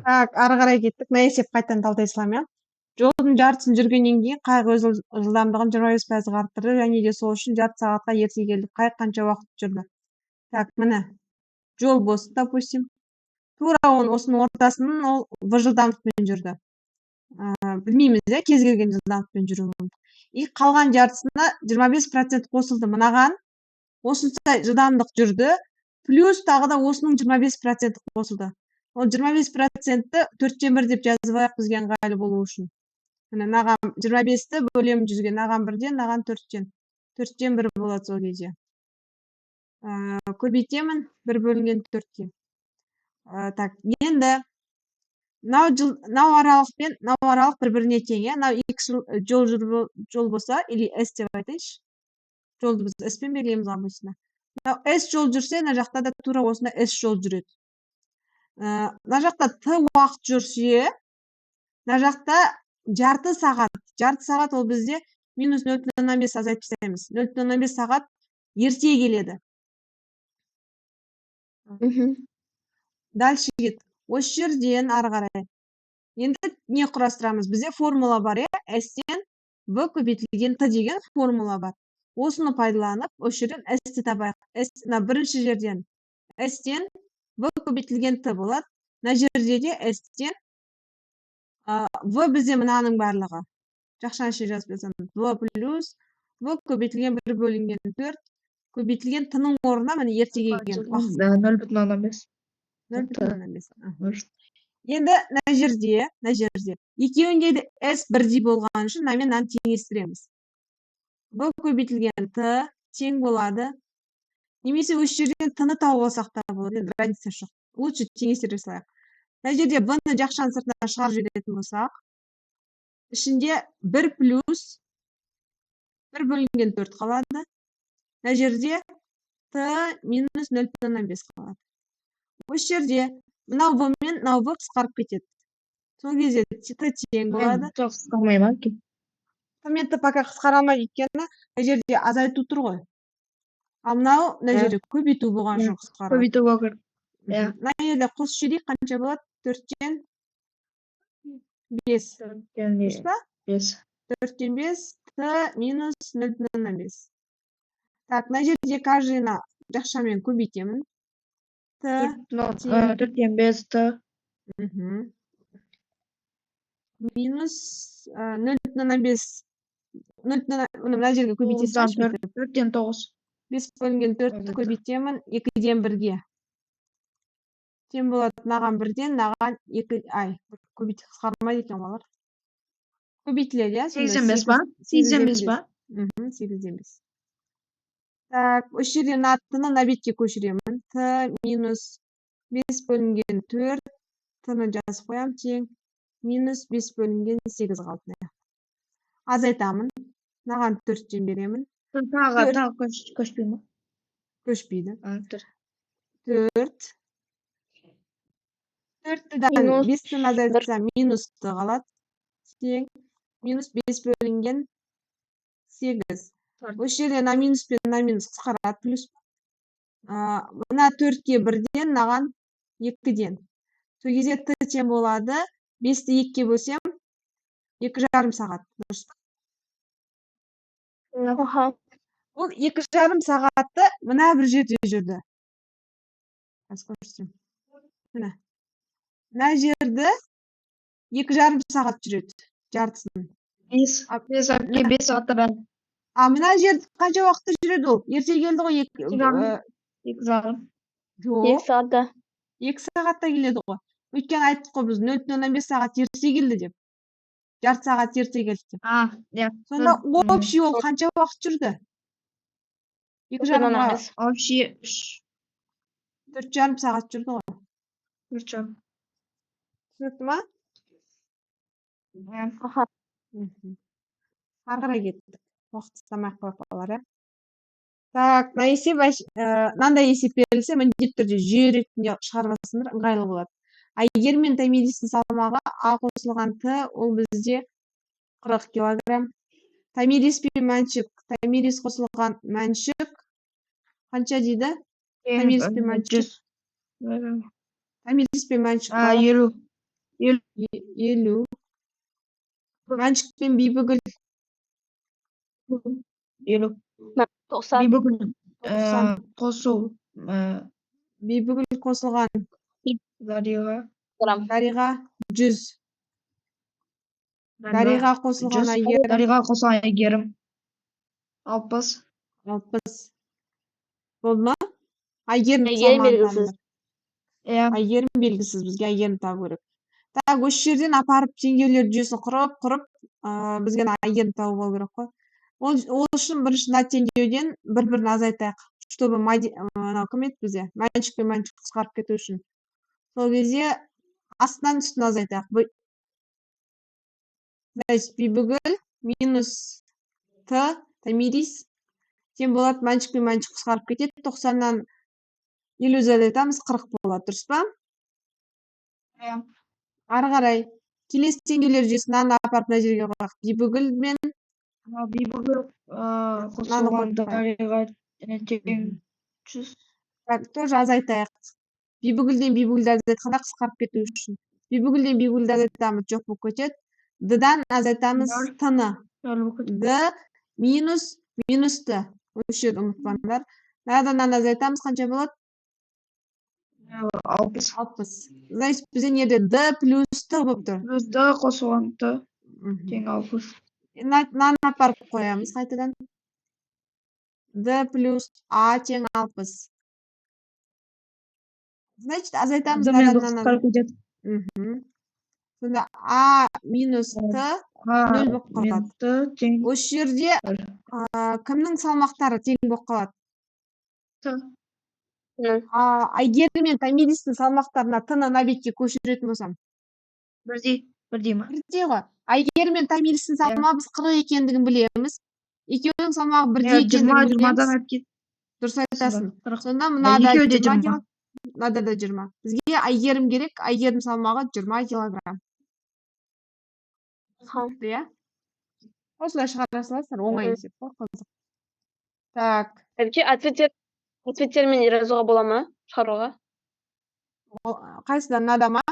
Так, ары қарай кеттік. Мына есеп қайтадан талдай саламын, иә. Жолдың жартысын жүргеннен кейін қайық өз жылдамдығын 25%-ға арттырды және де сол үшін жарты сағатқа ерте келді. Қайық қанша уақыт жүрді? Так, міне. Жол бос, допустим. Тура осының ортасынан ол в жылдамдықпен жүрді. Білмейміз, иә, кез келген жылдамдықпен жүру мүмкін. И қалған жартысына 25% қосылды. Мынаған осынша жылдамдық жүрді, плюс тағы да осының 25% қосылды. Ол 25%-ті 4/1 деп жазып алайық бізге ыңғайлы болу үшін. Міне мынаған 25-ті бөлемін 100-ге, мынаған 1-ден, мынаған 4-тен. 4/1 болады сол кезде. Көбейтемін 1 бөлінген 4-ке. Так, енді мынау аралық бір-біріне тең, иә. Мынау x жол болса, или s деп айтайыншы. Жолды біз s-пен белгілейміз обычно. Мынау s жол жүрсе, мына жақта да тура осында s жол жүреді. Мына жақта t уақыт жүрсе, мына жақта жарты сағат ол бізде минус 0,5 азайтып тастаймыз. 0,5 сағат ерте келеді. Дальше кет. Осы жерден ары қарай. Енді не құрастырамыз? Бізде формула бар, иә? S-тен v көбейтілген t деген формула бар. Осыны пайдаланып, осы жерден S-ті табайық. Бірінші жерден S-тен v көбейтілген t болады. Мына жерде де S-тен v бізде мынаның барлығы. Жақшанша жазып жазамыз. v плюс v көбейтілген 1 бөлінген 4 көбейтілген t-ның орнына міне ерте келген уақыт. 0,15. 0,15. Енді мына жерде екеуінде де S бірдей болған үшін мынаны теңестіреміз. v көбейтілген t тең болады. Немесе осы жерден t-ны тауып алсақ та болады. Разница жоқ. Лучше теңестіре салайық. Мына жерде v-ны жақшаның сыртына шығарып жіберетін болсақ, ішінде 1 плюс 1 бөлінген 4 қалады. Мына жерде t минус 0,5 қалады. Осы жерде мынау v мен мынау v қысқарып кетеді. Сол кезде t тең болады. Қысқармай ма? T мен t пока қысқара алмайды, өйткені мына жерде азайту тұр ғой. Ал мынау мына жерде көбейту болған үшін қысқарады. Көбейту болған. Мына жерде қосып жіберейік, қанша болады? 4-тен 5. 4-тен 5 t минус 0,5. Так, мына жерде каждыйына жақшамен көбейтемін. T 5 t минус 0,5. Мына жерге көбейтесің. 4-тен 9. 5 бөлінген 4 көбейтемін 2-ден 1-ге. Тең болады мынаған 1-ден, мынаған 2. Көбейтіп қысқармайды екен олар. Көбейтіледі, иә? 8-ден 5 ба? 8-ден 5 ба? 8-ден 5. Так, осы жерден аттыны мына бетке көшіремін. T минус 5 бөлінген 4. T-ны жазып қоямын тең. Минус 5 бөлінген 8 қалды. Азайтамын. Мынаған 4-тен беремін. Тағы көшпей ма? Көшпейді. 4. 4-дан 5-тен азайтсам минус t қалады. Тең. Минус 5 бөлінген 8. Осы жерден минус пен минус қысқарады. Плюс. Мына 4-ке 1-ден, мынаған 2-ден. Сол кезде t тең болады. 5-ті 2-ке бөлсем 2,5 сағат. Ол 2,5 сағатты мына бір жерде жүрді. Мына жерді 2,5 сағат жүреді. Жартысын. 5 сағаттан. Мына жерді қанша уақытта жүреді ол? Ерте келді ғой. 2 сағатта. 2 сағатта келеді ғой. Өйткені айттық қой біз 0,5 сағат ерте келді деп. Жарты сағат ерте келді деп. Сонда общий ол қанша уақыт жүрді? 2,5. Общий 4,5 сағат жүрді ғой. 4,5. Түсінікті ма? Ары қарай кеттік. Уақыт ұстамай қойып қалар, иә? Так, мынандай есеп берілсе, міндетті түрде жүйе ретінде шығармасындар ыңғайлы болады. Егер мен томиристің салмағы А қосылған Т, ол бізде 40 килограмм. Томирис пен мәншік. Томирис қосылған мәншік қанша дейді? Томирис пен мәншік томирис пен мәншүк Елу. елу. Мәншүк пен бибігүл Елу. 90. Бибігүл 90. қосу Бибігүл қосылған Дариға. Грамм. дариға 100. Дариға қосылған Әйгерім Дариға қосылған Әйгерім 60. 60. Болды ма? Әйгерім Әйгерім салмағын белгісіз. таныңдар. Иә. Әйгерім белгісіз, бізге Әйгерім табу керек. Так, осы жерден апарып теңдеулер жүйесін құрып, бізге Әйгерім табу болу керек қой. Ол үшін бірінші мына теңдеуден бір-бірін азайтайық. Чтобы мынау кім еді бізде? Мәншүк пен мәншүк қысқарып кету үшін. Сол кезде астынан үстін азайтайық. Значит, бибігүл минус т томирис тең болады, мәншүк пен мәншүк қысқарып кетеді. 90-нан 50 азайтамыз, 40 болады, дұрыс па? Иә. Ары қарай келесі теңдеулер жүйесін мынаны апарып мына жерге қояйық. Бибігүл мен Бибігүл қосылған Дариға тең 100. так, тоже азайтайық. Бибігүлден бибігүлді азайтқанда қысқарып кету үшін. Бибігүлден бибігүлді азайтамыз, жоқ болып кетеді. Д-дан азайтамыз т-ны. Д минус минусты. Осы жерді ұмытпаңдар. Мынадан азайтамыз, қанша болады? 60. 60. Значит, бізде неде д плюс т болып тұр. Плюс д қосылған т тең 60. Мынаны апарып қоямыз қайтадан. д плюс а тең 60. Значит, азайтамыз сонда а минус т 0 болып қалады. Осы жерде кімнің салмақтары тең болып қалады? Әйгерім мен томиристің салмақтарына т-ны мына бетке көшіретін болсам. Бірдей ма? Бірдей ғой. Әйгерім мен томиристің салмағы біз 40 екендігін білеміз. Екеуінің салмағы бірдей екендігін білеміз. Дұрыс айтасың. Сонда мынада 20. Мынада да 20. Бізге Әйгерім керек. Әйгерім салмағы 20 килограмм. Иә? Осылай шығара саласыздар, оңай есеп қой, қызық. Так. Ответтермен жазуға бола ма? Шығаруға? Қайсыдан, мынада ма?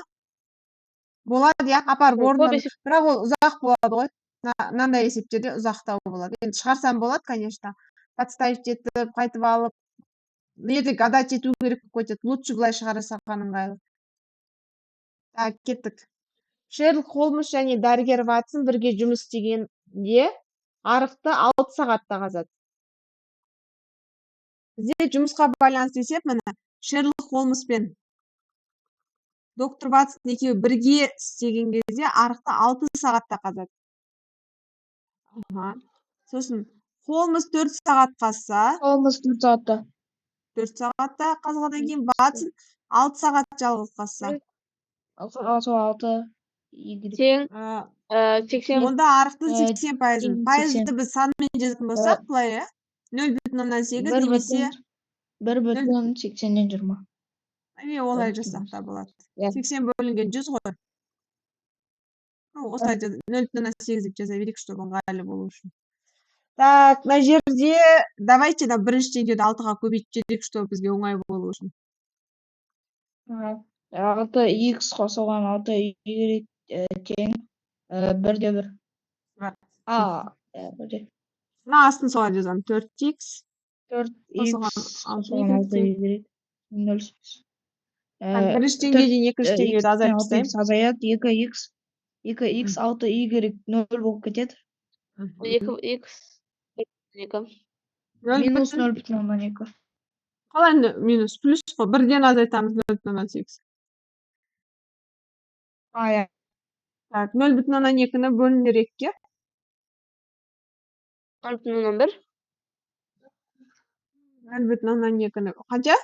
Болады, иә, апарып орындап. Бірақ ол ұзақ болады ғой. Мынандай есептерде ұзақтау болады. Енді шығарсам болады, конечно. Подставить етіп, қайтып алып. Ертең гадать ету керек болып кетеді. Лучше былай шығара салған ыңғайлы. Так, кеттік. Шерлок Холмс және дәрігер Ватсон бірге жұмыс істегенде арықты 6 сағатта қазады. Бізде жұмысқа байланысты есеп, міне Шерлок Холмс пен доктор Ватсон екеуі бірге істеген кезде арықты 6 сағатта қазады. Сосын Холмс 4 сағат қазса, Холмс 4 сағатта. 4 сағатта қазғаннан кейін Ватсон 6 сағат жалғыз қазса. 6 тең 80. Онда арықтың 80%. Пайызды біз санмен жазатын болсақ, былай, 0,8 немесе 1,80-ден 20. Олай жасақ та болады. 80 бөлінген 100 ғой. Осылай 0,8 деп жаза берейік, чтобы ыңғайлы болу үшін. Так, мына жерде давайте бірінші теңдеуді 6-ға көбейтіп жіберейік, чтобы бізге оңай болу үшін. 6x қосылған 6y тең 1/1. Мына астын солай жазамын. 4x 4x қосылған 6y 0. Бірінші теңдеуден екінші теңдеуді азайтып тастаймын. Азаят 2x 6y 0 болып кетеді. 2x Минус 0,2. Қалай минус? Плюс қой. Бірден азайтамыз 0,8. Так, 0,2-ні бөліндер екке. 0,1. 0,2-ні қанша?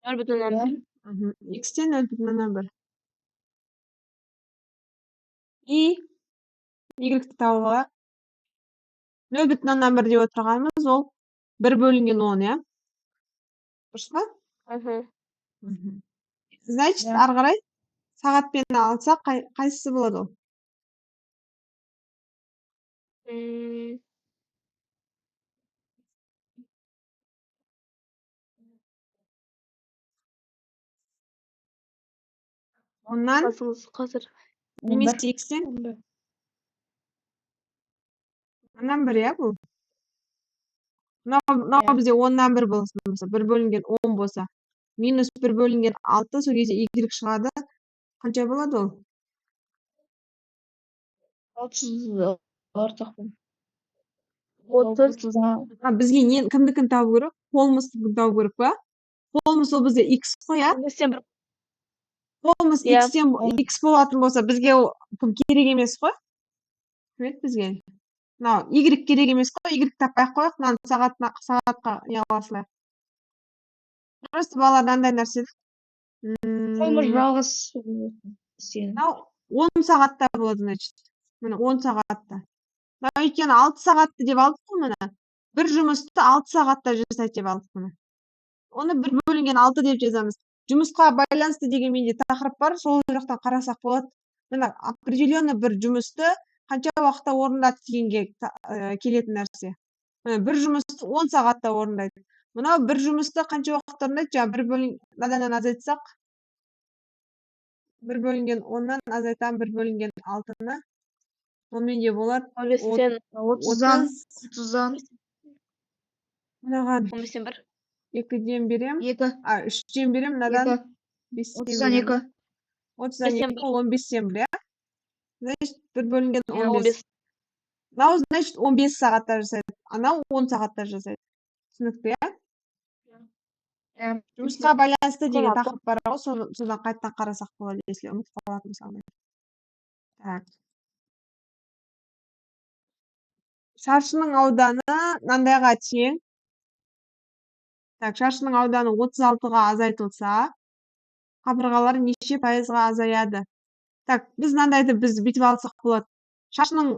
0,1. X-тен 0,1. И Y-ті тауып алайық. 0,1 деп отырғанымыз ол 1 бөлінген 10, иә? Дұрыс па? Значит, ары қарай сағатпен алсақ, қайсысы болады ол? 10'нан Қазір. немесе x'тен 10'нан 1 ya bu. Мынау бізде 10'нан 1 болсын болса, 1 бөлінген 10 болса, минус 1 бөлінген 6, сол кезде y шығады. Қанша болады ол? 30 ортақпен. 30. Бізге кімдікін табу керек? Холмстікін табу керек па? Холмс ол бізде x қой, я? 15'ten 1. Холмс Иә. x болатын болса, бізге ол керек емес қой? Рет бізге. Мынау y керек емес қой, y таппай қояйық, мынаны сағатқа не аласылайық. Просто балалар андай нәрсе. Холмс жалғыз сен. Мынау 10 сағатта болады, значит. Міне 10 сағатта. Мынау өйткені 6 сағатты деп алдық қой міне. Бір жұмысты 6 сағатта жасайды деп алдық міне. Оны 1 бөлінген 6 деп жазамыз. Жұмысқа байланысты деген менде тақырып бар, сол жақтан қарасақ болады. Мына определенный бір жұмысты қанша уақытта орындады дегенге келетін нәрсе. Бір жұмысты 10 сағатта орындайды. Мынау бір жұмысты қанша уақытта орындайды? Жаңа 1 бөлінген азайтсақ, 1 бөлінген 10'нан азайтам 1 бөлінген 6'ны. Онымен де болады 15'ten 30'дан мынаған 15'ten 1. 2'ден берем. 2. 3'тен берем, мынадан 5'тен 30'дан берем. 2. 30'дан 2, 15'тен 1, я? Значит, 1 бөлінген 15. 15. Мынау, значит, 15 сағатта жасайды. Анау 10 сағатта жасайды. Түсінікті, я? Жұмысқа байланысты деген тақырып бар ғой, содан қайттан қарасақ болады, если ұмытып қалатын болсам. Так. Шаршының ауданы мынандайға тең. Так, шаршының ауданы 36-ға азайтылса, қабырғалар неше пайызға азаяды? Так, біз мынандайды біз бүйтіп алсақ болады. Шаршының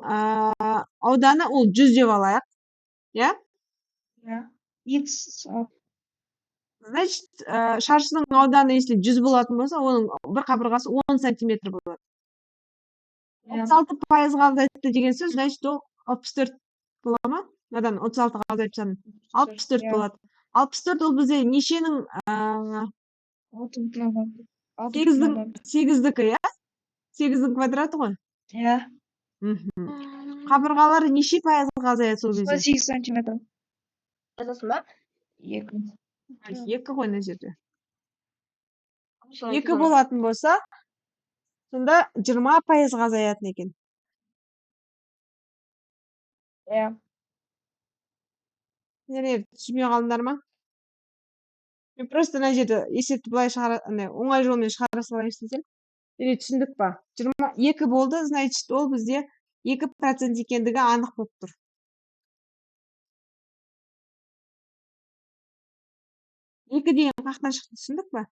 ауданы ол 100 деп алайық. Я? X. Значит, шаршының ауданы если 100 болатын болса, оның бір қабырғасы 10 сантиметр болады. 36 пайызға азайтты деген сөз, значит, ол 64 бола ма? Надан 36-ға азайтсам 64 болады. 64 ол бізде нешенің 8-дікі, я? 8-дің квадраты ғой? Иә. Қабырғалары неше пайызға азаяды сол кезде? 8 сантиметр. Жазасың ба? 2. 2 ғой мына жерде. 2 болатын болса, сонда 20 пайызға азаятын екен. Иә. Нере, түсінбей қалдыңдар ма? Мен просто мына жерде есепті былай оңай жолмен шығара салайын десем. Түсіндік па? 22 болды, значит, ол бізде 2% екендігі анық болып тұр. Екі деген қақтан шықты, түсіндік па?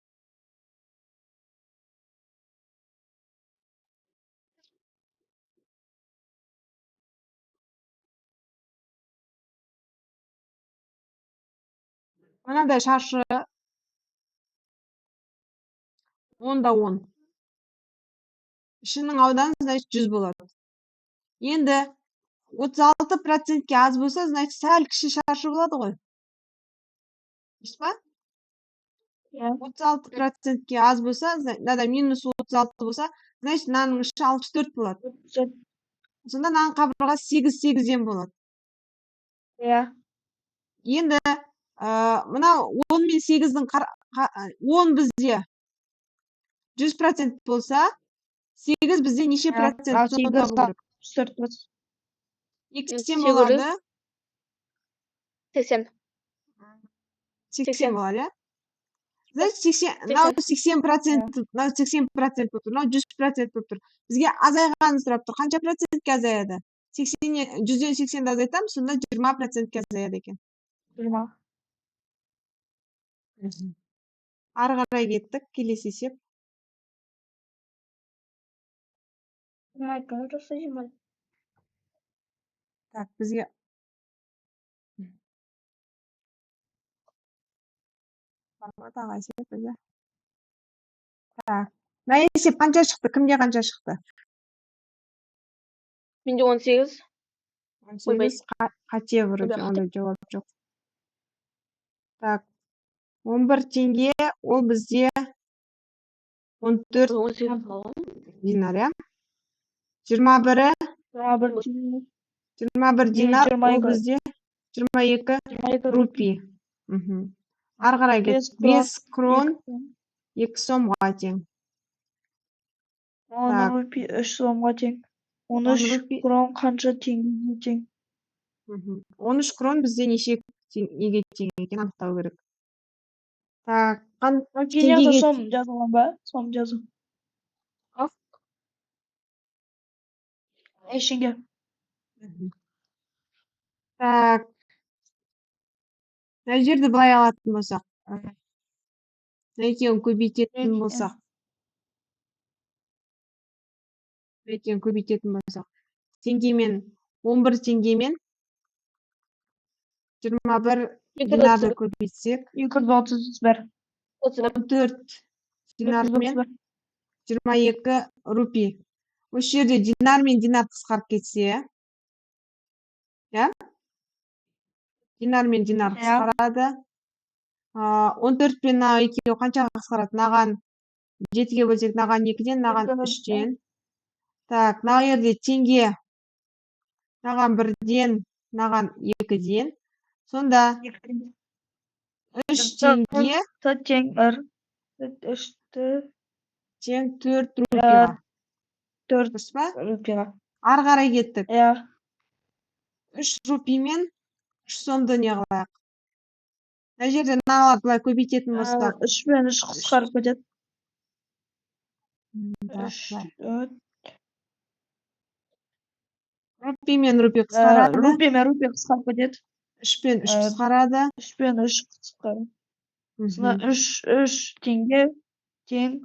Мынандай шаршы 10-да 10. Ішінің ауданы, значит, 100 болады. Енді 36%-ке аз болса, значит, сәл кіші шаршы болады ғой. Дұрыс па? 36%-ке аз болса, мынада минус 36 болса, значит, мынаның іші 64 болады. Сонда мынаның қабырғасы 8-8-ден болады. Иә. Енді мына 10 мен 8-дің 10 бізде 100% болса, 8 бізде неше процент? 64%. X'тен болады? 80. 80 болады, я? Значит, 80% болып тұр, мынау 100% болып тұр. Бізге азайғанын сұрап тұр. Қанша процентке азаяды? 100-ден 80-ді азайтам, сонда 20%-ке азаяды екен. 20. Ары қарай кеттік, келесі есеп. Так, бізге тағы есеп бізде. Так, мына есеп қанша шықты? Кімге қанша шықты? Менде 18. 18 қате вроде, онда жауап жоқ. Так, 11 теңге, ол бізде 14 18 қалған. динар, иә. 21-і, 21 динар, ол 22. бізде 22 22 рупи. Ары қарай кет. 5 крон 2 сомға тең. 10 Так. рупи 3 сомға тең. 10 13 рупи. крон қанша теңгеге тең? 13 крон бізде неше неге тең екен анықтау керек. Так, Кенияда сом жазылған ба? Сом жазу. Ештеңе. Так. Мына жерді былай алатын болсақ. Екеуін көбейтетін болсақ. 11 теңгемен 21 динарды көбейтсек. 231. 14 динармен 22 рупи. Осы жерде динар мен динар қысқарып кетсе, иә? Динар мен динар қысқарады. 14 пен екеуі қаншаға қысқарады? Наған 7-ге бөлсек, наған 2-ден, наған 3-ден. Так, мына жерде теңге, наған 1-ден, наған 2-ден. Сонда 3 теңге тең 4 рупиға. 4 Дұрыс па? рупиға. Ары қарай кеттік. 3 рупи мен 3 сомды не қылайық. Мына жерде мыналарды былай көбейтетін болсақ. 3 пен 3 қысқарып кетеді. 3 рупи мен рупи қысқарады. Рупи мен рупи қысқарып кетеді. 3 пен 3 қысқарады. 3 пен 3 қысқарады. Сонда 3 теңге тең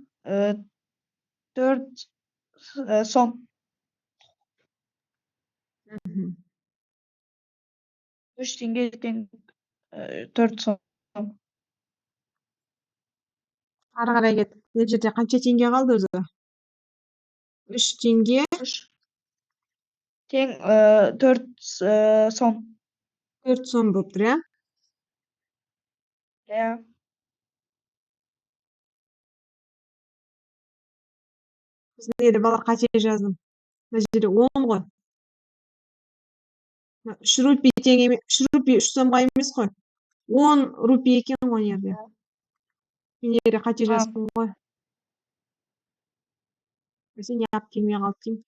4 сом. 3 теңге тең 4 сом. Ары қарай кеттік. Мына жерде қанша теңге қалды өзі? 3 теңге тең 4 сом. 4 сом болып тұр, иә? Иә. Біздің жерде бала қате жаздым. Мына жерде 10 ғой. 3 рупи тең емес, 3 рупи 3 сомға емес қой. 10 рупи екен ғой жерде. Мен жерде қате жаздым ғой. Сен неғып келмей қалды деймін.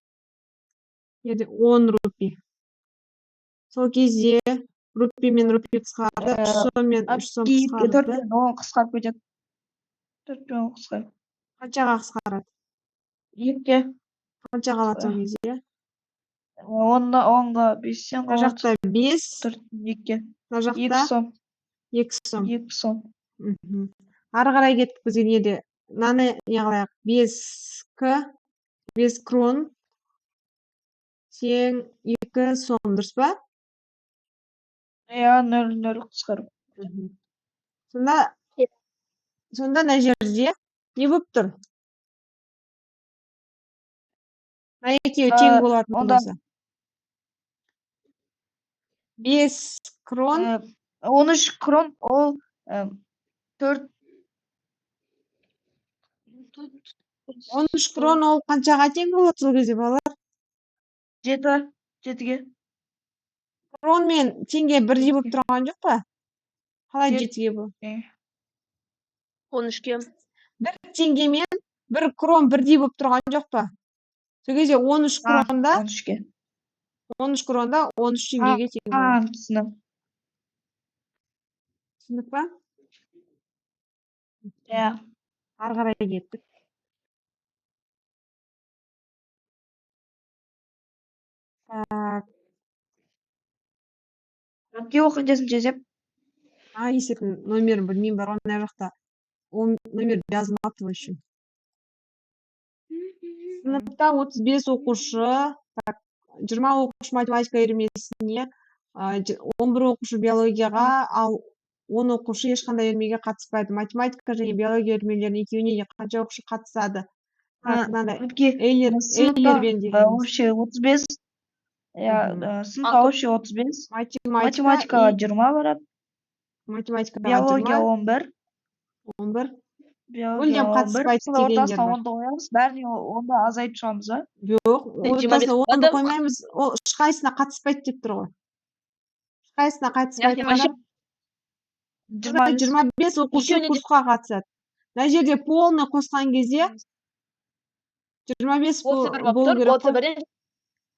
Жерде 10 рупи. Сол кезде рупи мен рупи қысқарды, 3 сом мен 3 сом қысқарды. 4 пен 10 қысқарып кетеді. 4 пен 10 қысқарып. Қаншаға қысқарады? 2-ге. Қанша қалады сол кезде? 10-ға 5-тен Мына жақта 5. 2-ге. Мына жақта 2 сом. 2 сом. 2 сом. Ары қарай кеттік бізге неде? Мынаны не қылайық? 5 крон тең 2 сом, дұрыс па? Иә, 0 қысқарып. Сонда мына жерде не болып тұр? Мына екеуі тең болатын болса. 5 крон 13 крон ол 4 13 крон ол қаншаға тең болады сол кезде балалар? 7-ге. Крон мен теңге бірдей болып тұрған жоқ па? Қалай 7-ге бұл? 13-ге. 1 теңге мен 1 крон бірдей болып тұрған жоқ па? Сол кезде 13 кронда 13-ге. 13 кронда 13 теңгеге тең болады. Түсініп. Түсіндік па? Иә. Ары қарай кеттік. Әпке оқитын жезеп. Есептің номерін білмеймін, бар ондай жақта. Ол номер жазылмапты вообще. Сыныпта 35 оқушы, 20 оқушы математика үйірмесіне, 11 оқушы биологияға, ал 10 оқушы ешқандай үйірмеге қатыспайды. Математика және биология үйірмелерінің екеуіне де қанша оқушы қатысады? Вообще 35. Сыныпта вообще 35. Математикаға 20 барады. Математикаға Биология 20. 11. 11. Мүлдем қатыспайды ортасына дегендер бар. онды қоямыз, бәріне онда азайтып шығамыз, а? Жоқ, 25 ортасына онды болады. қоймаймыз. Ол ешқайсысына қатыспайды деп тұр ғой. Ешқайсысына Яғни қатыспайды. машина 25. 25 оқушы Екеуіне де- курсқа қатысады. Мына жерде полный қосқан кезде 25 31 болып болу тұр. керек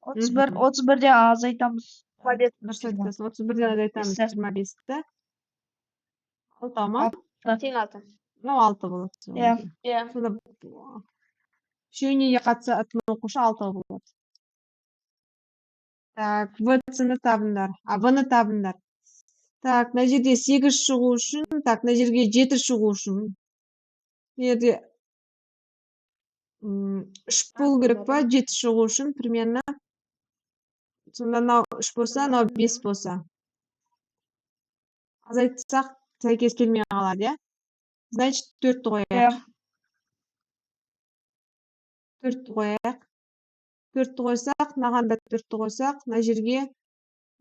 қой. 31-ден 31-ден азайтамыз. Дұрыс айтасың. 31-ден азайтамыз Бесі. 25-ті. 6 ма? тең 6. Мынау 6 болады. Иә. Иә. Сонда үшеуіне де қатысатын оқушы 6 болады. Так, В-ны табыңдар. В-ны табыңдар. Так, мына жерде 8 шығу үшін, так, мына жерге 7 шығу үшін. Мына жерде 3 болу керек па? 7 шығу үшін примерно. Сонда мынау 3 болса, мынау 5 болса. Азайтсақ, сәйкес келмей қалады, иә? Значит, 4 қояйық. 4 қояйық. 4 қойсақ, мынаған да 4 қойсақ, мына жерге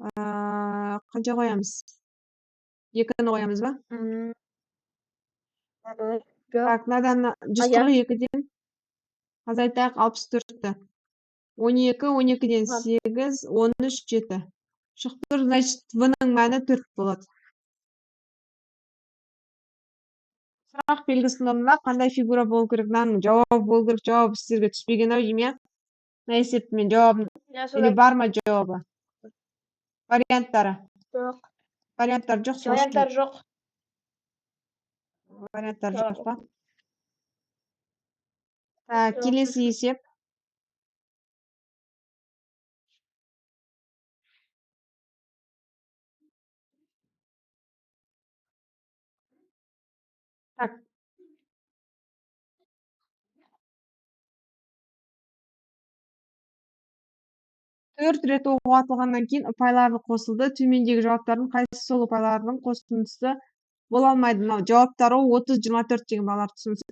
қанша қоямыз? 2-ні қоямыз ба? Так, мынадан 142-ден азайтайық 64-ті. 12, 12-ден 8, 13, 7. Шықты, значит, В-ның мәні 4 болады. Сұрақ белгісінің орнына қандай фигура болу керек? Мынаның жауабы болу керек. Жауабы сіздерге түспеген ау деймін, иә? Мына есептімен жауабын или бар ма жауабы? Варианттары. Жоқ. Варианттар жоқ. Варианттар жоқ. Варианттар жоқ па? Так, келесі есеп. Так. Төрт рет оқуға атылғаннан кейін ұпайлары қосылды. Төмендегі жауаптардың қайсысы сол ұпайлардың қосындысы бола алмайды? Мынау жауаптары 30, 24 деген балалар түсінсе.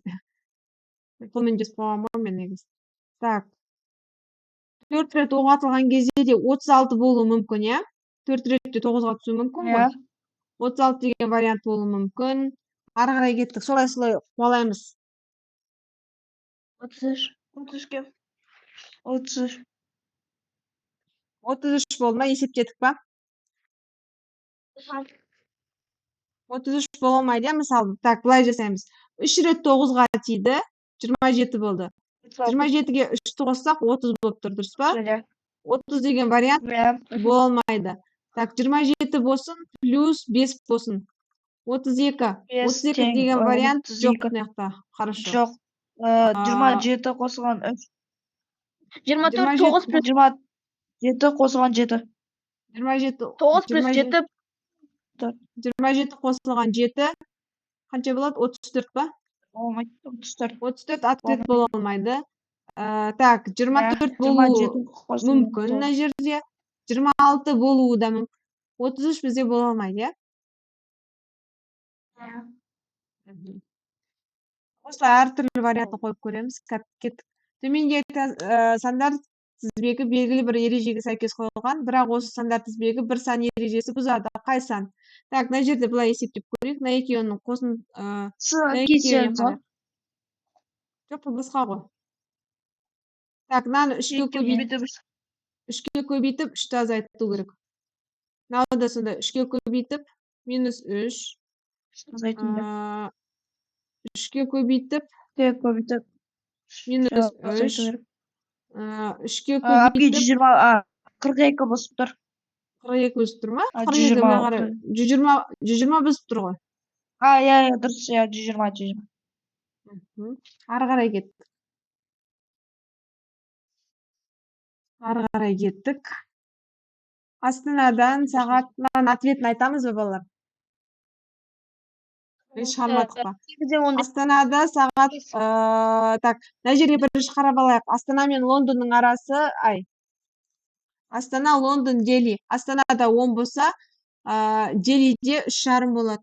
Қолмен жазып қойған ба мен негізі. Так. 4 рет оқуға атылған кезде де 36 болуы мүмкін, иә? 4 ретте 9-ға түсуі мүмкін ғой? 36 деген вариант болуы мүмкін. Ары қарай кеттік. Солай қуалаймыз. 33. 33-ке. 33. 33 болды ма? Есептедік па? 33 бола алмайды, иә, мысалы. Так, былай жасаймыз. 3 рет 9-ға тиді, 27 болды. 27-ге 3-ті қоссақ 30 болып тұр, дұрыс па? 30 деген вариант бола алмайды. Так, 27 болсын, плюс 5 болсын. 32. 32 деген вариант жоқ мынаяқта. Хорошо. Жоқ. 27 қосылған 3. 24, 9 плюс 27 қосылған 7. 27. 9 плюс 7. 27 қосылған 7. Қанша болады? 34 па? Болмайды. 34. 34 ответ бола алмайды. Так, 24 болуы мүмкін мына жерде. 26 болуы да мүмкін. 33 бізде бола алмайды, иә? Осылай әртүрлі вариантты қойып көреміз. Кеттік. Төменгі сандар тізбегі белгілі бір ережеге сәйкес қойылған, бірақ осы сандар тізбегі бір сан ережесі бұзады. Қай сан? Так, мына жерде былай есептеп көрейік. Мына екеуінің қосын жоқ, бұл басқа ғой. Так, мынаны 3-ке көбейтіп 3-ті азайту керек. Мынау да сонда 3-ке көбейтіп минус 3. 3-ке көбейтіп минус 3. 3-ке көбейтіп 42 босып тұр. 42 босып тұр ма? 120 босып тұр ғой. Иә, дұрыс, 120. Ары қарай кеттік. Ары қарай кеттік. Астанадан сағаттан ответін айтамыз ба, балалар? Шығармадық па? Астанада сағат, так, мына жерге бірінші қарап алайық. Астана мен Лондонның арасы, Астана, Лондон, Дели. Астанада 10 болса, Делиде 3,5 болады.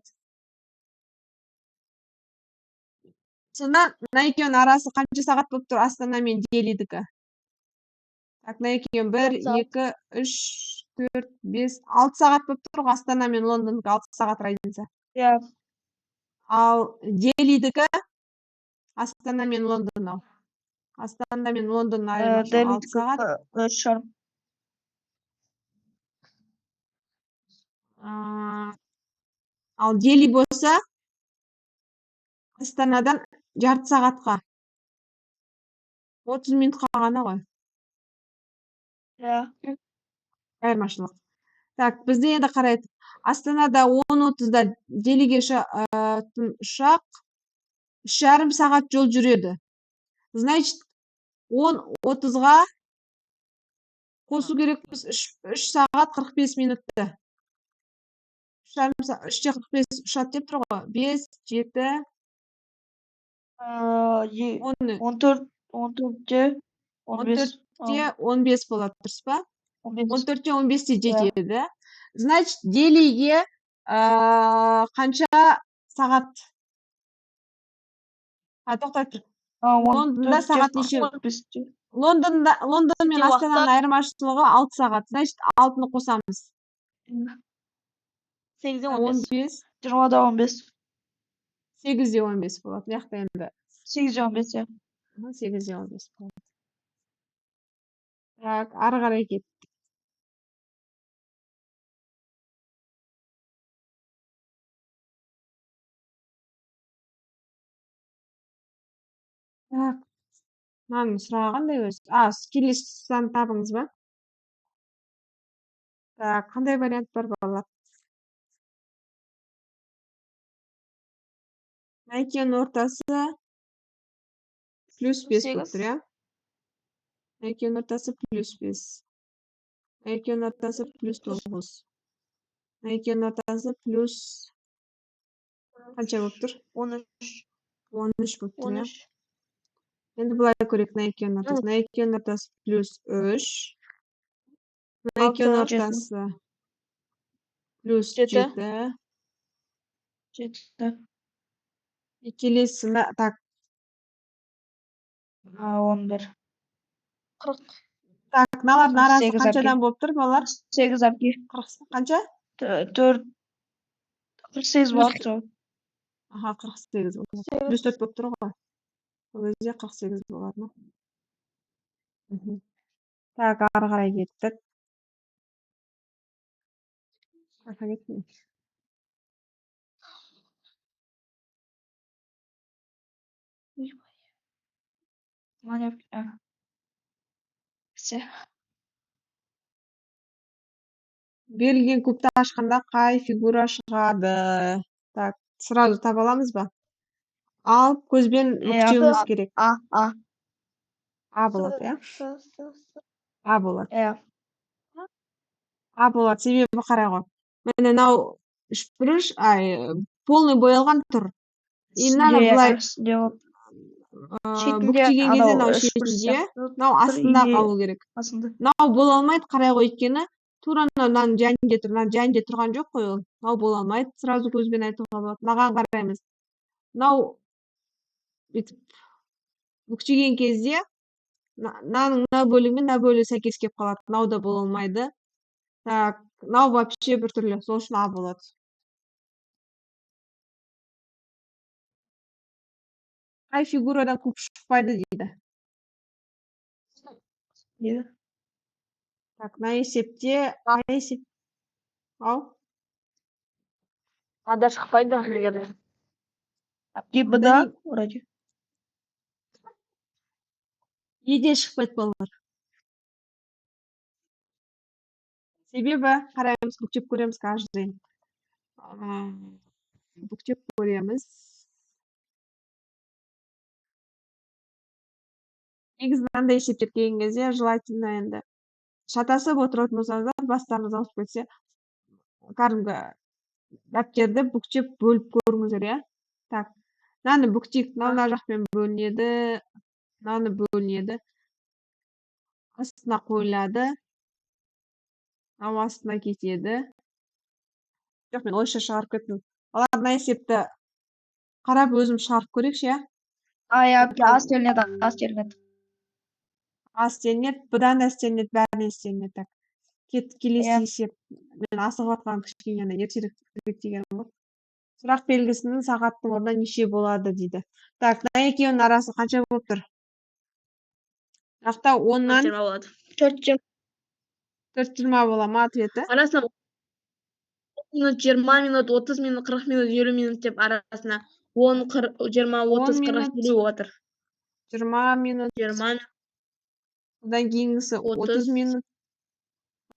Сонда, мына екеуінің арасы қанша сағат болып тұр? Астана мен Делидікі. Так, мына екеуін 1, 2, 3, 4, 5, 6 сағат болып тұр. Астана мен Лондондікі 6 сағат разница. Иә. Ал Делидікі Астана мен Лондон ал. Астана мен Лондондун айырмашылыгы 6 Делидікі саат. 3 жарым. Ал Дели болса Астанадан жарты саатка. 30 минутка гана ғой. Иә. Айырмашылык. Так, bizde endi qaraylik. Astanada 10:30da Deliga uçak 3,5 saat yol жүреді. Значит, 10:30-га қосу керекпіз 3 сағат 45 минутты. 3:45 ұшады деп тұр ғой. 5, 7, 14-те 15. 14-те 15 болады, дұрыс па? 15. 14-те 15-те жетеді. Значит, Делиге қанша сағат? Тоқтап тұр. Лондонда сағат неше? 15-те. Лондон мен Астананың айырмашылығы 6 сағат. Значит, 6-ны қосамыз. 8-де 15. 20-да 15. 8-де 15 болады. Яқта енді 8-де 15, иә. 8-де 15 болады. Так, ары қарай кет. Так, мынаның сұрағы қандай өзі? Келесі саны табыңыз ба? Так, қандай вариант бар балалар? Найкенің ортасы плюс 5 болып тұр, иә? Найкенің ортасы плюс 5. Найкенің ортасы плюс 9. Найкенің ортасы плюс қанша болып тұр? 13. 13 болып тұр, иә? 13. Енді бұлай көрейік Найкенің ортасы. Найкенің ортасы плюс 3. Найкенің ортасы плюс 7. 7. Келесі, так. 11. 40. Так, мыналардың арасы 48 қаншадан болып тұр, балалар? 48 әпке. Қанша? 4. 48 болып тұр. Аха, 48 болады. Плюс 4 болып тұр ғой. Ол кезде 48 болады ма? Так, ары қарай кеттік. Ары кеттім. Все. Берілген кубты ашқанда қай фигура шығады? Так, сразу таба аламыз ба? Алып көзбен бүктеуіміз керек. А болады, иә? А болады. А болады, себебі қарай ғой. Міне мынау үшбұрыш, полный боялған тұр. И мынаны былай бүктеген кезде мынау шетінде, мынау астында қалу керек. Мынау бола алмайды, қарай ғой, өйткені тура мынаның жанында тұр. Мынаның жанында тұрған жоқ қой ол. Мынау бола алмайды, сразу көзбен айтуға болады. Маған қараймыз. Мынау бүктеген кезде мынаның мына бөлігі мен мына бөлігі сәйкес келіп қалады. Мынау да бола алмайды. Так, мынау вообще бір түрлі, сол үшін А болады. Қай фигурадан куб шықпайды дейді. Так, мына есепте, қай есеп? Ау? Ада шықпайды. Әпке бұда вроде. Еде шықпайды балалар. Себебі қараймыз, бүктеп көреміз каждый. Бүктеп көреміз. Негізі мынандай есептеп келген кезде желательно енді шатасып отыратын болсаңыздар, бастарыңыз ауырып кетсе, кәдімгі дәптерді бүктеп бөліп көріңіздер, иә? Так, мынаны бүктейік, мына жақпен бөлінеді, мынаны бөлінеді. Астына қойылады. Мынау астына кетеді. Жоқ, мен ойша шығарып кеттім. Балар, мына есепті қарап өзім шығарып көрейікші, иә? Әпке, аз телінеді. Az istелінеді, бұдан да істелінеді, бәрінен істелінеді. Так, келесі есеп. Мен асығып атқан кішкене ертерек деген ғой. Сұрақ белгісінің сағаттың орнына неше болады дейді. Так, мына екеуінің арасы қанша болып тұр? Мынақта 10-нан 20 болады. 4-20. 4:20 бола ма ответі? Арасына 10 минут, 20 минут, 30 минут, 40 минут, 50 минут деп арасына 10, 20, 30, 40, минут. 50 отыр. 20 минут. 20, Одан кейінгісі 30 минут.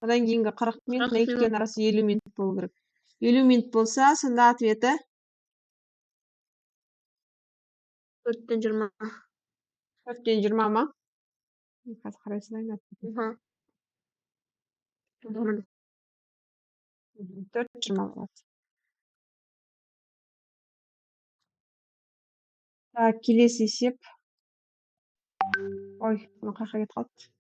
Одан кейінгі 40 минут. 40 Мына екеуінің арасы 50 минут болу керек. 50 минут болса, сонда ответі 4-20. 4:20 ма? Қазір қарай салайын. 4:20 болады. Так, келесі есеп. Ой, бұны қай жаққа кетіп қалды?